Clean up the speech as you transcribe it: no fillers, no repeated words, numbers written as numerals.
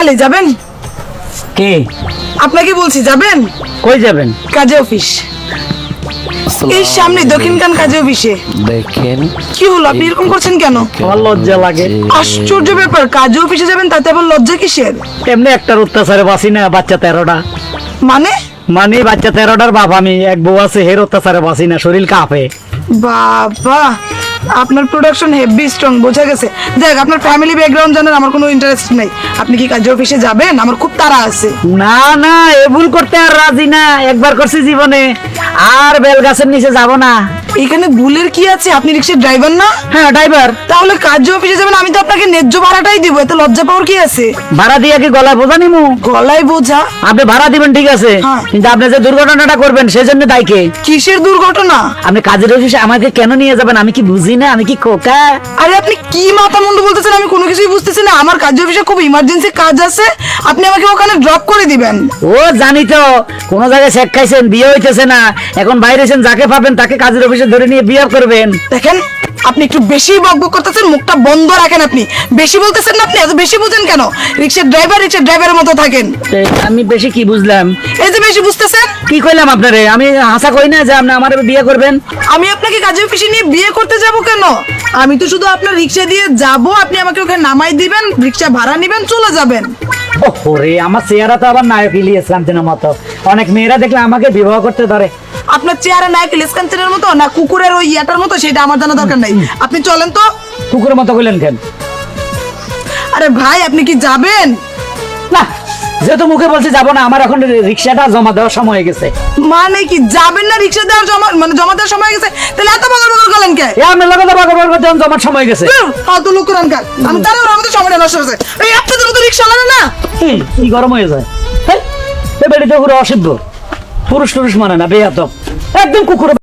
তাহলে যাবেন? কে? আপনাকে বলছি যাবেন? কই যাবেন? কাজে অফিস। এই সামনে দক্ষিণখান কাজে অফিসে। দেখেন কি হলো, আপনি এরকম করছেন কেন? আমার লজ্জা লাগে। আশ্চর্য ব্যাপার, কাজে অফিসে যাবেন তাতে আবার লজ্জা কিসের? এমনি একটার অত্যাচারে বাঁচি না, বাচ্চা 13টা। মানে মানে বাচ্চা 13টার বাপ আমি, এক বউ আছে, হের অত্যাচারে বাঁচি না, শরীর কাঁপে। বাবা, আপনার প্রোডাকশন হেভি স্ট্রং, বোঝা গেছে। দেখ, আপনার ফ্যামিলি ব্যাকগ্রাউন্ড জানার আমার কোনো ইন্টারেস্ট নাই। আপনি কি কাজে অফিসে যাবেন? আমার খুব তাড়া আছে। না না, এ ভুল করতে আর রাজি না, একবার করছি জীবনে, আর বেল গাছের নিচে যাব না। এখানে ভুলের কি আছে? আপনি রিক্সার ড্রাইভার না? হ্যাঁ ড্রাইভার। তাহলে কাজে অফিসে যাবেন, আমি তো আপনাকে ন্যায্য ভাড়াটাই দিব, এত লজ্জা পাওয়ার কি আছে? ভাড়া দিয়ে কি গলায় বোঝা নিমু? গলায় বোঝা? আপনি ভাড়া দিবেন ঠিক আছে, হ্যাঁ। কিন্তু আপনি যে দুর্ঘটনাটা করবেন সেজন্য দায়ী কে? কিসের দুর্ঘটনা? আপনি কাজের অফিসে আমাকে কেন নিয়ে যাবেন? আমি কি বুঝি না? আমি কি খোকা? আরে আপনি কি মাথা মুন্ডু বলতেছেন, আমি কোনো কিছুই বুঝতেছি না। আমার কাজে অফিসে খুব ইমার্জেন্সি কাজ আছে, আপনি আমাকে ওখানে ড্রপ করে দিবেন। ও জানি তো, কোন জায়গায় শেখ খাইছেন, বিয়ে হইতেছে না, এখন বাইরেছেন, যাকে পাবেন তাকে কাজের অফিসে ধরে নিয়ে বিয়ে করবেন। দেখেন, আপনি একটু বেশি বকবক করতেছেন, মুখটা বন্ধ রাখেন। আপনি বেশি বলতেছেন না, আপনি এত বেশি বুঝেন কেন? রিক্সার ড্রাইভারের মতো থাকেন। আমি বেশি কি বুঝলাম? এই যে বেশি বুঝতেছেন। কি কইলাম আপনারে? আমি হাসা কই না যে আপনি আমার বিয়ে করবেন। আমি আপনাকে কাজে অফিসে নিয়ে বিয়ে করতে যাব কেন? আমি তো শুধু আপনার রিক্সা দিয়ে যাব, আপনি আমাকে ওখানে নামাই দিবেন, রিক্সা ভাড়া নিবেন, চলে যাবেন। ওরে, আমার চেহারা তো আবার নায়ক ইলিয়াস কাঞ্চনের মতো, অনেক মেয়েরা দেখলে আমাকে বিবাহ করতে ধরে। আপনার চেহারা নায়ক ইলিয়াস কাঞ্চনের মতো না কুকুরের ওই ইয়াটার মতো, সেটা আমার জানা দরকার নাই। আপনি চলেন তো। কুকুরের মতো কইলেন কেন? আরে ভাই, আপনি কি যাবেন? না, যেহেতু মুখে বলছি যাবো না, আমার এখন রিক্সাটা জমা দেওয়ার সময় হয়ে গেছে। মানে কি যাবেন না? রিক্সা দেওয়ার জমা দেওয়ার সময় হয়ে গেছে, তাহলে এত বগর বগর করেন কে? এ আমি লাগাতে জমার সময় হয়ে গেছে। ফালতু লোক করেন কার? আমি তাহলে আমাদের সময় নষ্ট হয়েছে। এই আপনাদের মতো রিক্সা লাগে না? কি গরম হয়ে যায়? এই বেড়িতে পুরো অসিদ্ধ, পুরুষ টুরুষ মানে না, বেয়াদব, একদম কুকুর।